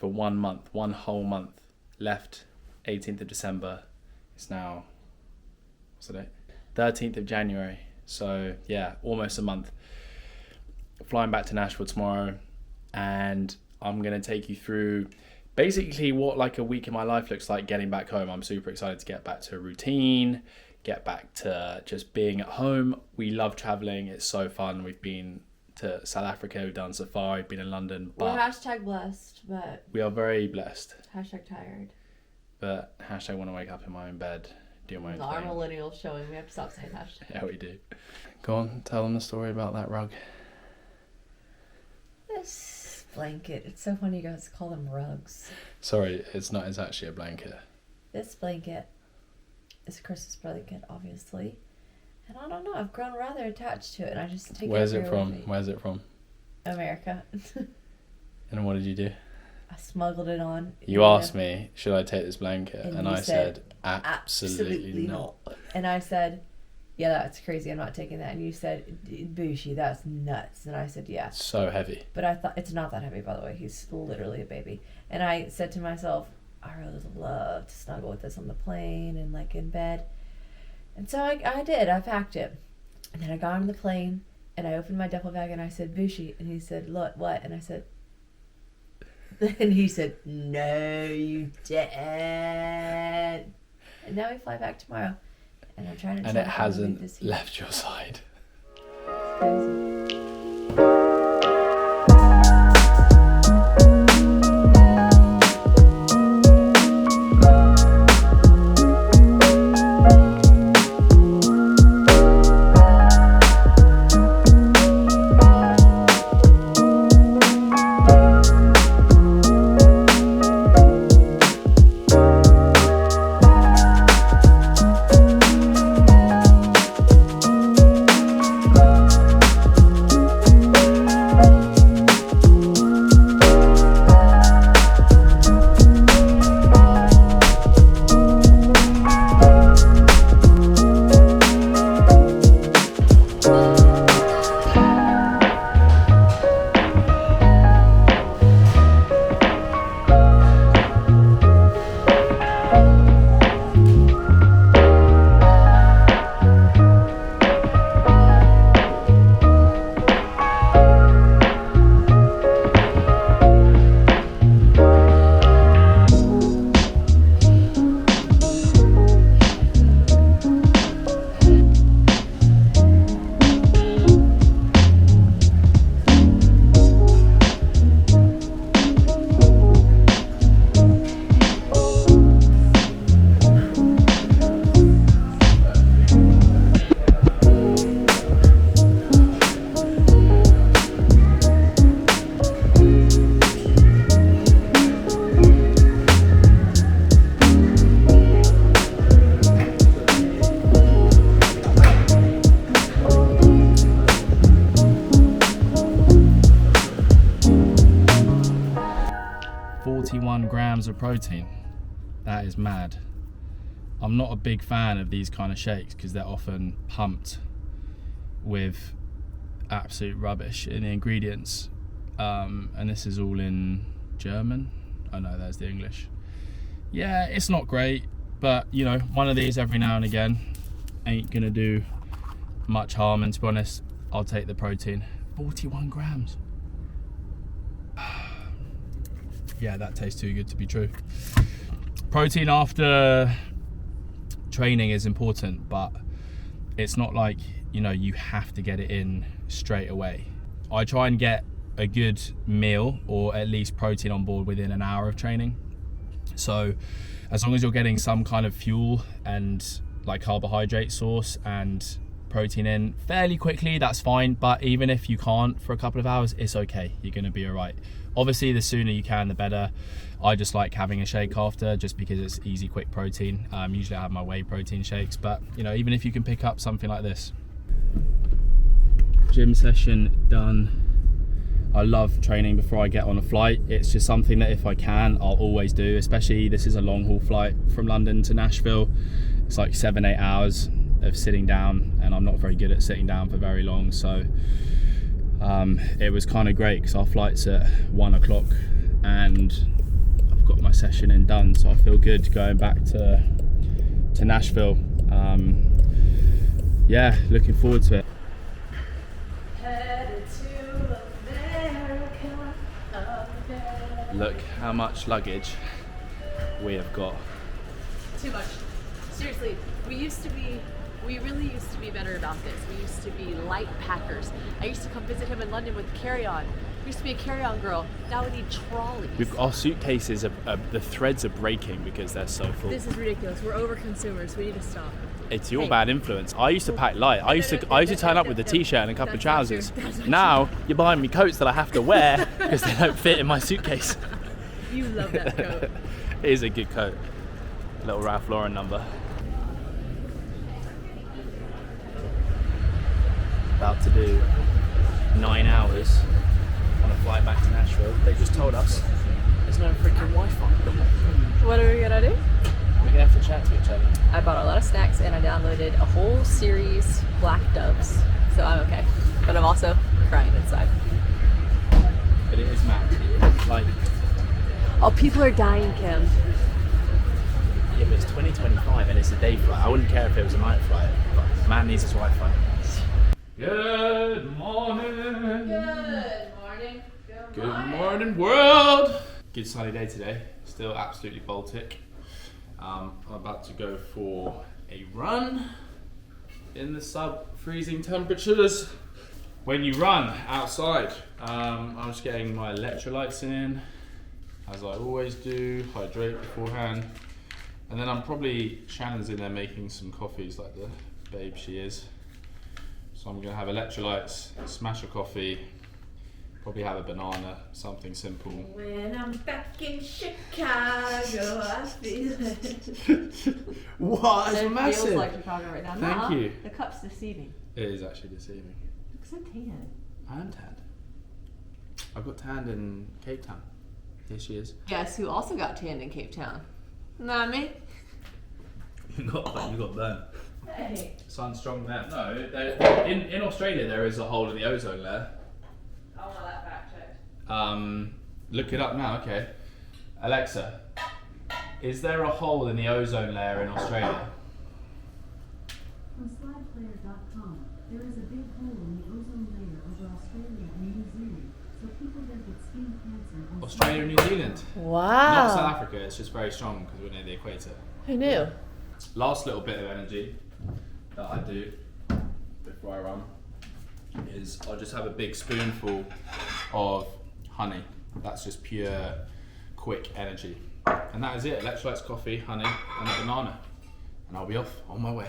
for 1 month, 1 whole month. Left 18th of December. It's now, what's the date? 13th of January. So yeah, almost a month. Flying back to Nashville tomorrow, and I'm going to take you through basically what like a week in my life looks like getting back home. I'm super excited to get back to a routine, get back to just being at home. We love traveling. It's so fun. We've been to South Africa, we've done safari, been in London. But we're hashtag blessed, but... we are very blessed. Hashtag tired. But hashtag want to wake up in my own bed, do my own thing. Our millennials showing. We have to stop saying hashtag. Yeah, we do. Go on, tell them the story about that rug. This blanket. It's so funny you guys call them rugs. Sorry, it's not. It's actually a blanket. This blanket is a Christmas blanket, obviously. And I don't know, I've grown rather attached to it, and I just take Where's it it everywhere from? with me. Where's it from? America. And what did you do? I smuggled it on. You asked me, should I take this blanket? And you I said, absolutely not. And I said, yeah, that's crazy, I'm not taking that. And you said, Bushi, that's nuts. And I said, yeah. It's so heavy. But I thought, it's not that heavy, by the way. He's literally a baby. And I said to myself, I really would love to snuggle with this on the plane and like in bed. And so I did. I packed it. And then I got on the plane and I opened my duffel bag and I said, Bushi. And he said, look, what? And I said, and he said, no, you didn't. And now we fly back tomorrow. And I'm trying to And it hasn't left your side. Crazy. 41 grams of protein. That is mad. I'm not a big fan of these kind of shakes because they're often pumped with absolute rubbish in the ingredients. And this is all in German. Oh no, there's the English. Yeah, it's not great, but you know, one of these every now and again ain't gonna do much harm, and to be honest, I'll take the protein. 41 grams. Yeah, that tastes too good to be true. Protein after training is important, but it's not like, you know, you have to get it in straight away. I try and get a good meal or at least protein on board within an hour of training. So as long as you're getting some kind of fuel and like carbohydrate source and protein in fairly quickly, that's fine. But even if you can't for a couple of hours, it's okay, you're gonna be all right. Obviously the sooner you can the better. I just like having a shake after, just because it's easy, quick protein. Usually I have my whey protein shakes, but you know, even if you can pick up something like this. Gym session done. I love training before I get on a flight. It's just something that if I can, I'll always do, especially this is a long haul flight from London to Nashville. It's like 7-8 hours of sitting down, and I'm not very good at sitting down for very long. So it was kind of great because our flight's at 1 o'clock, and my session in done, so I feel good going back to Nashville. Yeah, looking forward to it. Headed to America. Look how much luggage we have got. Too much. Seriously, we really used to be better about this. We used to be light packers. I used to come visit him in London with carry-on. We used to be a carry-on girl. Now we need trolleys. Our suitcases the threads are breaking because they're so full. This is ridiculous. We're over consumers. We need to stop. It's your bad influence. I used to pack light. I used to turn up with a t-shirt and a couple of trousers. Now you're buying me coats that I have to wear because they don't fit in my suitcase. You love that coat. It is a good coat. Little Ralph Lauren number. About to do 9 hours on a flight back to Nashville. They just told us there's no freaking Wi-Fi. What are we gonna do? We're gonna have to chat to each other. I bought a lot of snacks and I downloaded a whole series, Black Doves. So I'm okay. But I'm also crying inside. But it is mad. Like, Oh, people are dying, Kim. yeah, but it's 2025 and it's a day flight. I wouldn't care if it was a night flight, but man needs his Wi-Fi. Good morning. Good morning. Good morning, world. Good sunny day today. Still absolutely Baltic. I'm about to go for a run in the sub-freezing temperatures. When you run outside, I'm just getting my electrolytes in, as I always do. Hydrate beforehand, and then Shannon's in there making some coffees like the babe she is. So I'm gonna have electrolytes, smash a coffee, probably have a banana, something simple. When I'm back in Chicago, I feel it. What? It's It massive. feels like Chicago right now. Thank you. The cup's deceiving. It is actually deceiving. Look so tan. I am tanned. I got tanned in Cape Town. Here she is. Guess who also got tanned in Cape Town? Not me. You got burnt. Hey. Sun's strong there. No, in Australia there is a hole in the ozone layer. I want that fact checked. Look it up now, okay. Alexa, is there a hole in the ozone layer in Australia? From slideplayer.com, there is a big hole in the ozone layer over Australia and New Zealand, so people there get skin cancer. And Australia and New Zealand. Wow. Not South Africa, it's just very strong because we're near the equator. Who knew? Last little bit of energy that I do before I run is I'll just have a big spoonful of honey. That's just pure, quick energy. And that is it. Electrolytes, coffee, honey, and a banana. And I'll be off on my way.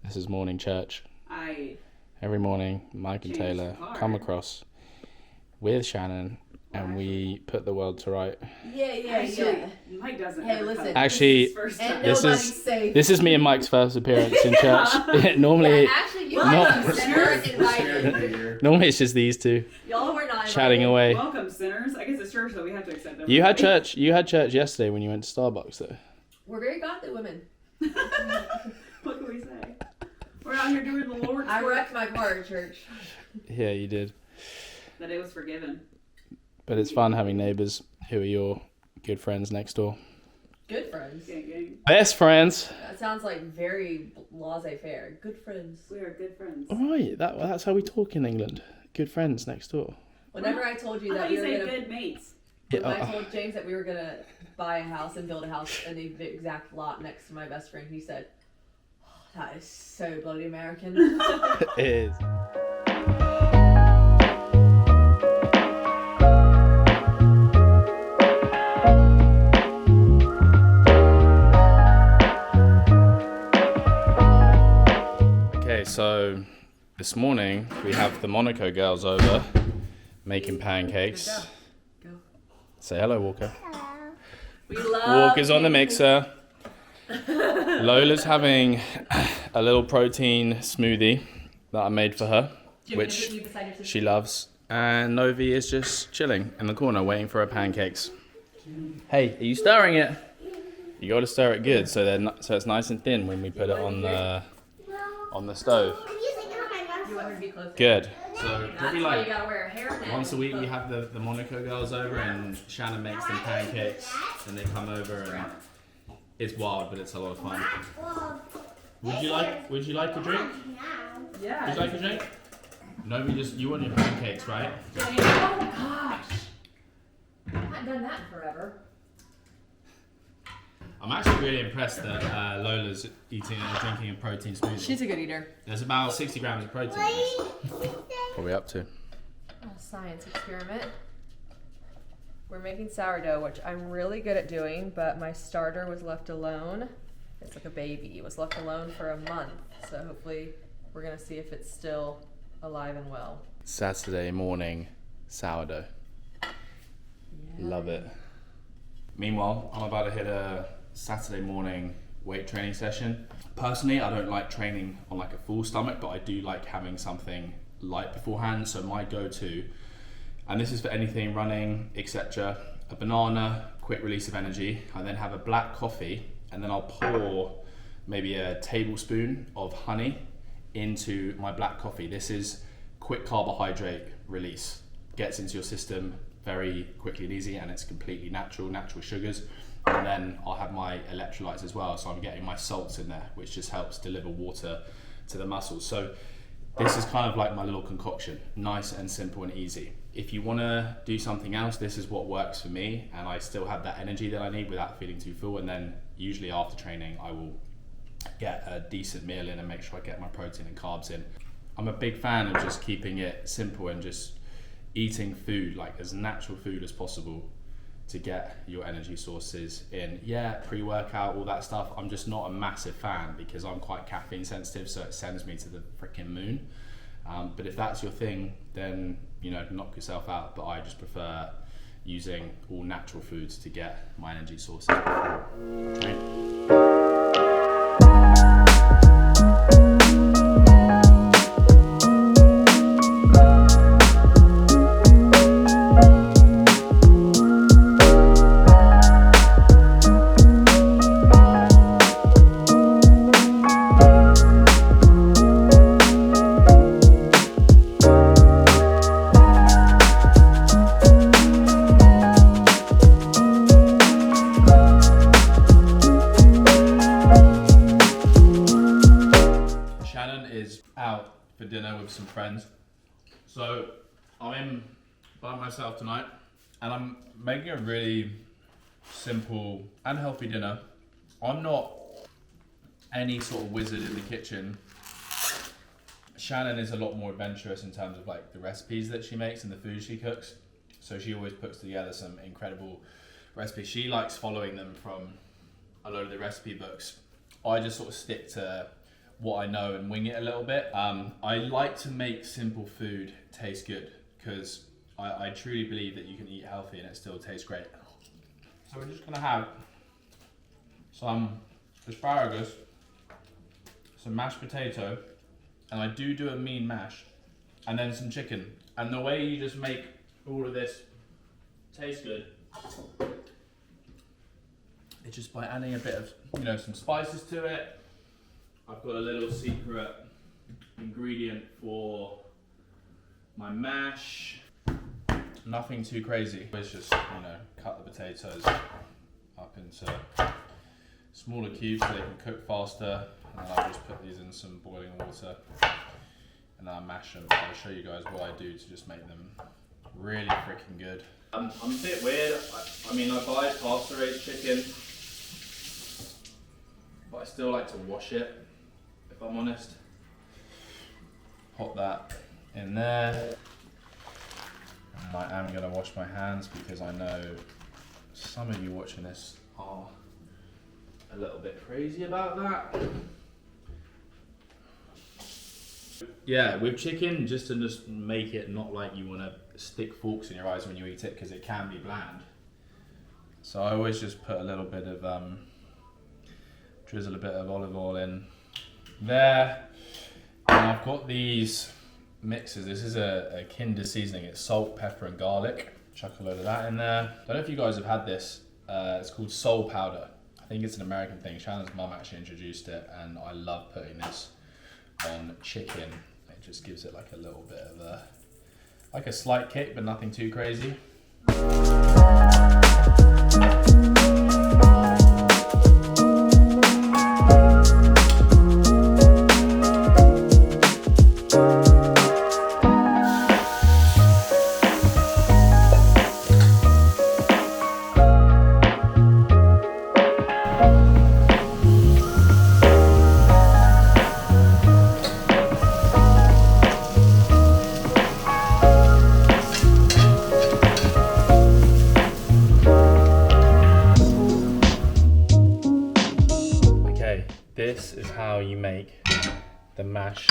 This is morning church. Every morning, Mike and Taylor come across with Shannon and we put the world to right. Yeah. Mike doesn't. Hey, listen. Actually, this is me and Mike's first appearance in church. Normally, Actually, you not- weren't invited. normally it's just these two Y'all were not chatting invited. away. Welcome, sinners. I guess it's church, so we have to accept them. You had church yesterday when you went to Starbucks, though. We're very godly women. What can we say? We're out here doing the Lord's I work. wrecked my car at church. Yeah, you did. That it was forgiven. But it's fun having neighbours who are your good friends next door. Good friends. Gang, gang. Best friends. That sounds like very laissez-faire. Good friends. We are good friends. All right, that's how we talk in England. Good friends next door. Whenever I told you I that thought we you were said gonna, good mates. when I told James that we were gonna buy a house and build a house in the exact lot next to my best friend, he said, oh, "That is so bloody American." It is. This morning we have the Monaco girls over making pancakes. Go. Say hello, Walker. We love Walker's on the mixer. Lola's having a little protein smoothie that I made for her, which she loves. And Novi is just chilling in the corner waiting for her pancakes. Hey, are you stirring it? You got to stir it good so it's nice and thin when we put it on the stove. You want her to be closer. Good. So That's probably why like you gotta wear a hairnet. once a week we have the Monaco girls over and Shannon makes them pancakes and they come over and it's wild but it's a lot of fun. Would you like a drink? Yeah. Would you like a drink? No, you want your pancakes, right? Oh gosh. I haven't done that in forever. I'm actually really impressed that Lola's eating and drinking a protein smoothie. She's a good eater. There's about 60 grams of protein in this. What are we up to? A science experiment. We're making sourdough, which I'm really good at doing, but my starter was left alone. It's like a baby. It was left alone for a month. So hopefully we're gonna see if it's still alive and well. Saturday morning sourdough. Yeah. Love it. Meanwhile, I'm about to hit a Saturday morning weight training session. Personally, I don't like training on like a full stomach, but I do like having something light beforehand. So my go-to, and this is for anything running, etc., a banana, quick release of energy. I then have a black coffee, and then I'll pour maybe a tablespoon of honey into my black coffee. This is quick carbohydrate release. Gets into your system very quickly and easy, and it's completely natural sugars. And then I'll have my electrolytes as well, so I'm getting my salts in there, which just helps deliver water to the muscles. So this is kind of like my little concoction, nice and simple and easy. If you want to do something else, this is what works for me, and I still have that energy that I need without feeling too full. And then usually after training I will get a decent meal in and make sure I get my protein and carbs in. I'm a big fan of just keeping it simple and just eating food like as natural food as possible to get your energy sources in. Yeah, pre-workout, all that stuff, I'm just not a massive fan because I'm quite caffeine sensitive, so it sends me to the freaking moon. But if that's your thing, then knock yourself out. But I just prefer using all natural foods to get my energy sources before training. Out for dinner with some friends, so I'm by myself tonight and I'm making a really simple and healthy dinner. I'm not any sort of wizard in the kitchen. Shannon is a lot more adventurous in terms of like the recipes that she makes and the food she cooks, so she always puts together some incredible recipes. She likes following them from a load of the recipe books. I just sort of stick to what I know and wing it a little bit. I like to make simple food taste good because I truly believe that you can eat healthy and it still tastes great. So we're just gonna have some asparagus, some mashed potato, and I do a mean mash, and then some chicken. And the way you just make all of this taste good is just by adding a bit of some spices to it. I've got a little secret ingredient for my mash. Nothing too crazy. It's just, cut the potatoes up into smaller cubes so they can cook faster. And then I'll just put these in some boiling water and then I'll mash them. I'll show you guys what I do to just make them really freaking good. I'm a bit weird. I buy pasta raised chicken, but I still like to wash it. If I'm honest, pop that in there. And I am going to wash my hands because I know some of you watching this are a little bit crazy about that. yeah, with chicken, just to just make it not like you want to stick forks in your eyes when you eat it, because it can be bland. So I always just put a little bit of, drizzle a bit of olive oil in there. And I've got these mixes. This is a Kinder seasoning. It's salt, pepper and garlic. Chuck a load of that in there. I don't know if you guys have had this. It's called soul powder. I think it's an American thing. Shannon's mum actually introduced it, and I love putting this on chicken. It just gives it like a little bit of like a slight kick, but nothing too crazy. This is how you make the mash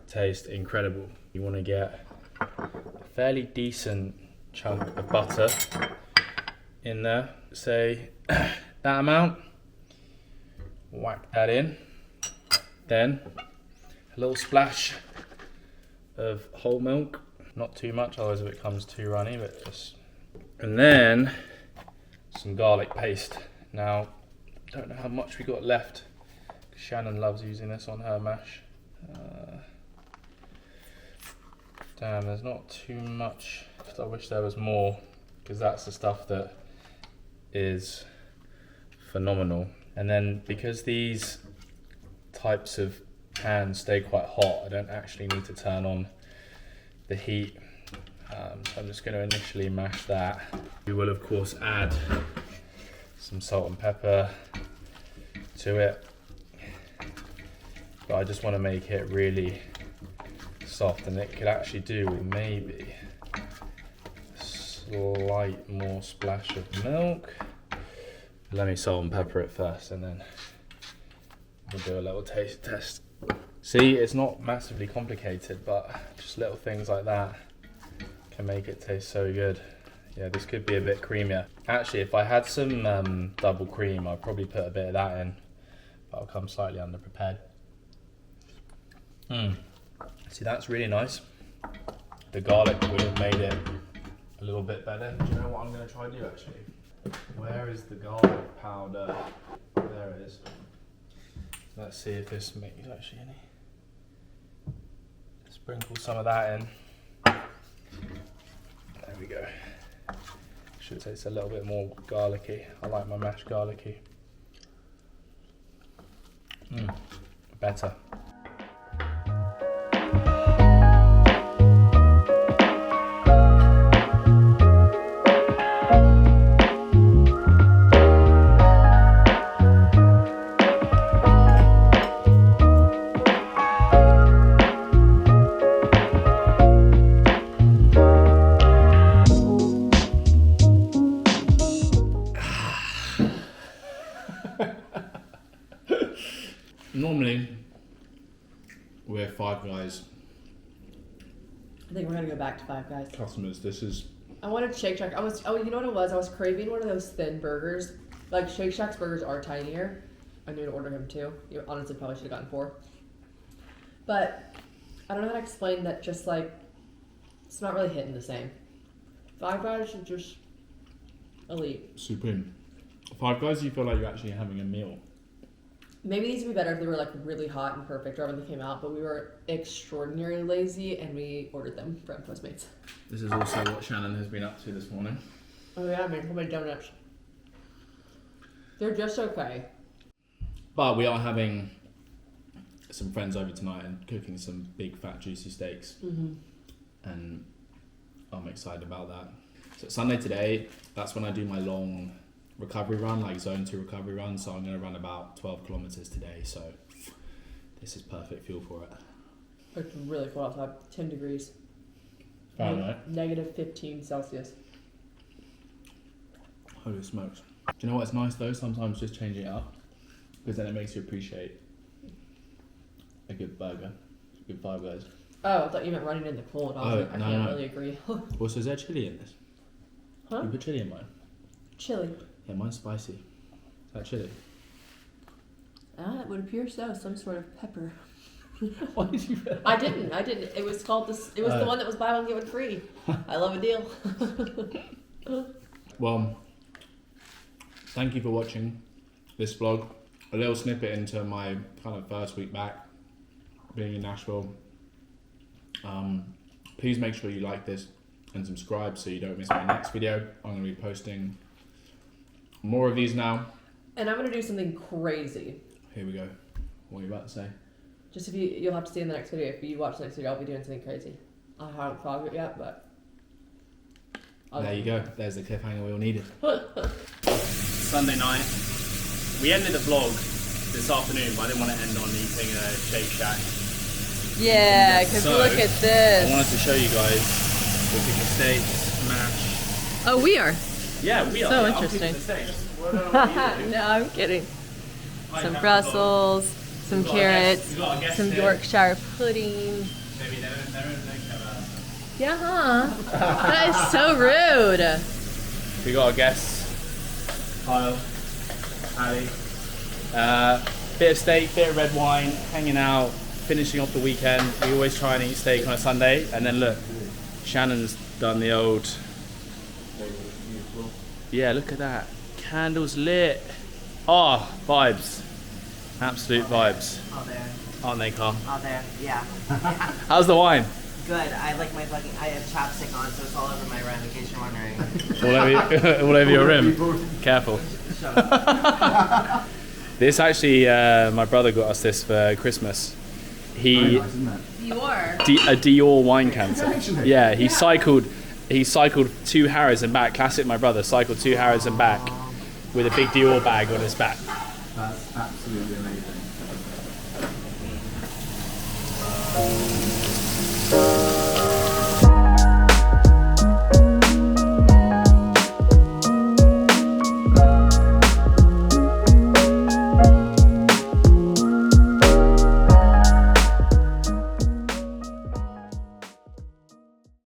taste incredible. You want to get a fairly decent chunk of butter in there, say that amount, whack that in, then a little splash of whole milk, not too much otherwise it becomes too runny, but just, and then some garlic paste. Now don't know how much we got left. Shannon loves using this on her mash. Damn, there's not too much. I wish there was more, because that's the stuff that is phenomenal. And then because these types of pans stay quite hot, I don't actually need to turn on the heat. So I'm just going to initially mash that. We will of course add some salt and pepper to it, but I just want to make it really soft, and it could actually do with maybe a slight more splash of milk. Let me salt and pepper it first, and then we'll do a little taste test. See, it's not massively complicated, but just little things like that can make it taste so good. Yeah, this could be a bit creamier. Actually, if I had some double cream, I'd probably put a bit of that in, but I'll come slightly underprepared. See, that's really nice. The garlic would have made it a little bit better. Do you know what I'm going to try to do actually? Where is the garlic powder? There it is. Let's see if this makes actually any. Sprinkle some of that in. There we go. Should taste a little bit more garlicky. I like my mash garlicky. Better. Normally, we're Five Guys I think we're gonna go back to Five Guys. customers. This is I wanted Shake Shack. You know what it was? I was craving one of those thin burgers. Like Shake Shack's burgers are tinier. I knew to order him too. You honestly probably should have gotten 4. But I don't know how to explain that. Just like it's not really hitting the same. Five Guys is just elite. supreme. Five Guys, you feel like you're actually having a meal. Maybe these would be better if they were like really hot and perfect right when they came out, but we were extraordinarily lazy and we ordered them from Postmates. This is also what Shannon has been up to this morning. Oh yeah, I made homemade donuts. They're just okay. But we are having some friends over tonight and cooking some big fat juicy steaks. And I'm excited about that. So Sunday today, that's when I do my long recovery run, like zone 2 recovery run. So I'm going to run about 12 kilometers today. So this is perfect fuel for it. It's really cold outside. 10 degrees. Fahrenheit. Negative 15 Celsius. Holy smokes. Do you know what's nice though? Sometimes just changing it up, because then it makes you appreciate a good burger. with Five Guys. Oh, I thought you meant running in the cold. I was like, I can't really agree. Also, is there chili in this? Huh? You put chili in mine? Chili. Yeah, mine's spicy. Is that chili? Ah, it would appear so. Some sort of pepper. Why did you? I didn't. It was called this. It was the one that was buy one get one free. I love a deal. Well, thank you for watching this vlog. A little snippet into my kind of first week back being in Nashville. Please make sure you like this and subscribe so you don't miss my next video. I'm going to be posting more of these now. And I'm gonna do something crazy. Here we go. What are you about to say? Just you'll have to see in the next video. If you watch the next video, I'll be doing something crazy. I haven't thought of it yet, but. There you go. There's the cliffhanger we all needed. Sunday night. We ended the vlog this afternoon, but I didn't want to end on eating a Shake Shack. Yeah, because So, look at I this. wanted to show you guys the chicken steaks, mash. Oh, we are. Yeah, we are. So Yeah, I'll interesting. keep the steaks. What about you? No, I'm kidding. I Some have Brussels, some We've got a carrots, guest- we've got a guest some here. Yorkshire pudding. Maybe they don't care about us. Yeah, huh? That is so rude. We got a guest. Kyle, Ali. Bit of steak, bit of red wine, hanging out, finishing off the weekend. We always try and eat steak on a Sunday, and then look, Shannon's done the old. Yeah, look at that. Candles lit. Oh, vibes. Absolute vibes. All there. Aren't they, Carl? All there. Yeah. How's the wine? Good. I like my fucking. I have chapstick on, so it's all over my rim, in case you're wondering. All over your rim. Careful. Shut up. This actually, my brother got us this for Christmas. He Dior. a Dior wine can. Yeah, he cycled 2 Harrods and back. Classic, my brother cycled 2 Harrods and back with a big Dior bag on his back. That's absolutely amazing.